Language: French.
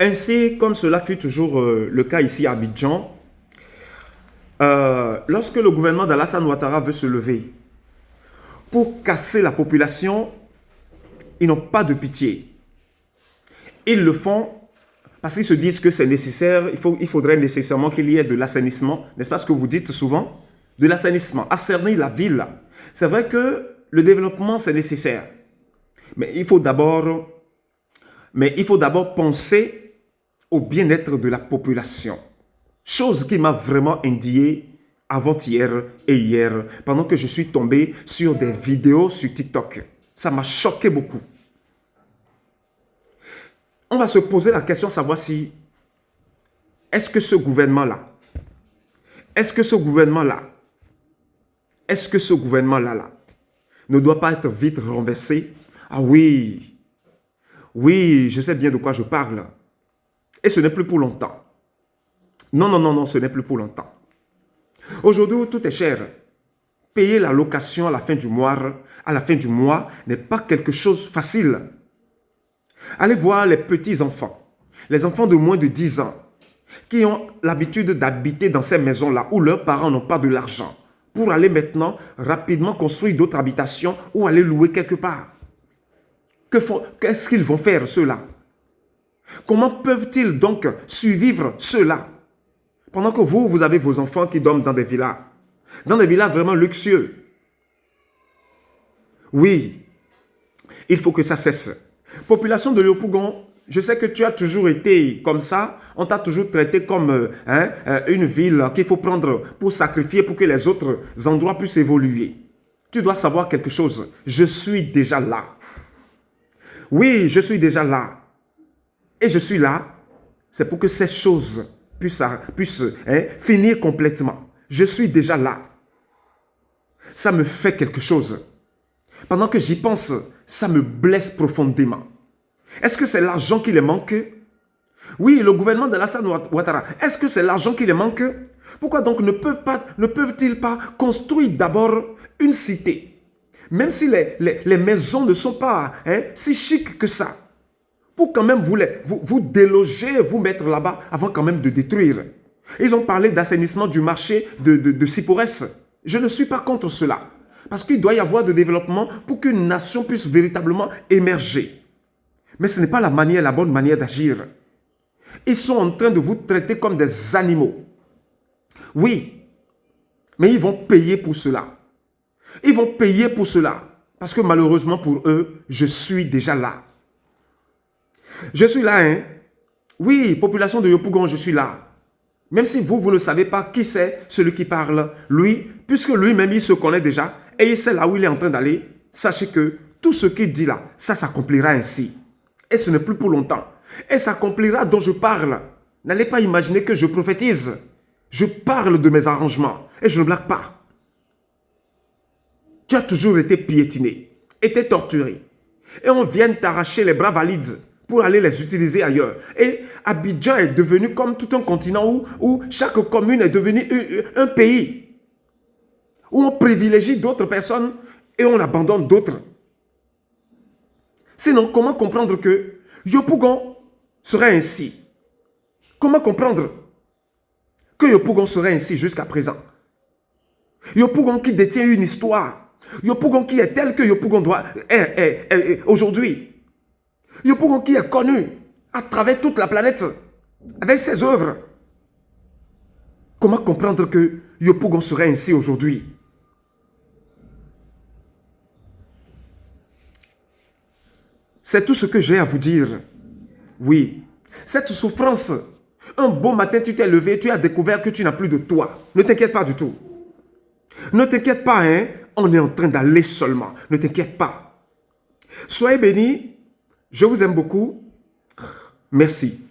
Ainsi, comme cela fut toujours le cas ici à Abidjan, lorsque le gouvernement d'Alassane Ouattara veut se lever pour casser la population, ils n'ont pas de pitié. Ils le font parce qu'ils se disent que c'est nécessaire, il faudrait nécessairement qu'il y ait de l'assainissement, n'est-ce pas ce que vous dites souvent? De l'assainissement, assainir la ville. C'est vrai que le développement, c'est nécessaire. Mais il faut d'abord penser au bien-être de la population. Chose qui m'a vraiment indigné avant-hier et hier, pendant que je suis tombé sur des vidéos sur TikTok. Ça m'a choqué beaucoup. On va se poser la question, savoir si, est-ce que ce gouvernement-là, ne doit pas être vite renversé? Ah oui, oui, je sais bien de quoi je parle. Et ce n'est plus pour longtemps. Non, non, non, non, ce n'est plus pour longtemps. Aujourd'hui, tout est cher. Payer la location à la fin du mois n'est pas quelque chose de facile. Allez voir les petits-enfants, les enfants de moins de 10 ans, qui ont l'habitude d'habiter dans ces maisons-là où leurs parents n'ont pas de l'argent pour aller maintenant rapidement construire d'autres habitations ou aller louer quelque part. Qu'est-ce qu'ils vont faire ceux-là? Comment peuvent-ils donc survivre ceux-là? Pendant que vous avez vos enfants qui dorment dans des villas vraiment luxueux. Oui, il faut que ça cesse. Population de Léopougon, je sais que tu as toujours été comme ça. On t'a toujours traité comme une ville qu'il faut prendre pour sacrifier pour que les autres endroits puissent évoluer. Tu dois savoir quelque chose. Je suis déjà là. Oui, je suis déjà là. Et je suis là, c'est pour que ces choses puissent finir complètement. Je suis déjà là. Ça me fait quelque chose. Pendant que j'y pense, ça me blesse profondément. Est-ce que c'est l'argent qui les manque? Oui, le gouvernement d'Alassane Ouattara, est-ce que c'est l'argent qui les manque? Pourquoi donc ne peuvent-ils pas construire d'abord une cité? Même si les maisons ne sont pas si chic que ça. Pour quand même vous déloger, vous mettre là-bas avant quand même de détruire. Ils ont parlé d'assainissement du marché de Siporès. Je ne suis pas contre cela. Parce qu'il doit y avoir de développement pour qu'une nation puisse véritablement émerger. Mais ce n'est pas la bonne manière d'agir. Ils sont en train de vous traiter comme des animaux. Oui, mais ils vont payer pour cela. Ils vont payer pour cela. Parce que malheureusement pour eux, je suis déjà là. Je suis là, hein. Oui, population de Yopougon, je suis là. Même si vous ne savez pas qui c'est celui qui parle, lui, puisque lui-même, il se connaît déjà, et il sait là où il est en train d'aller, sachez que tout ce qu'il dit là, ça s'accomplira ainsi. Et ce n'est plus pour longtemps. Et s'accomplira dont je parle. N'allez pas imaginer que je prophétise. Je parle de mes arrangements, et je ne blague pas. Tu as toujours été piétiné, été torturé. Et on vient t'arracher les bras valides pour aller les utiliser ailleurs. Et Abidjan est devenu comme tout un continent où chaque commune est devenue un pays. Où on privilégie d'autres personnes et on abandonne d'autres. Sinon, comment comprendre que Yopougon serait ainsi? Comment comprendre que Yopougon serait ainsi jusqu'à présent? Yopougon qui détient une histoire. Yopougon qui est tel que Yopougon est aujourd'hui. Yopougon qui est connu à travers toute la planète avec ses œuvres. Comment comprendre que Yopougon serait ainsi aujourd'hui? C'est tout ce que j'ai à vous dire. Oui, cette souffrance, un beau matin tu t'es levé, tu as découvert que tu n'as plus de toi. Ne t'inquiète pas du tout. Ne t'inquiète pas, hein, on est en train d'aller seulement. Ne t'inquiète pas. Soyez bénis, je vous aime beaucoup. Merci.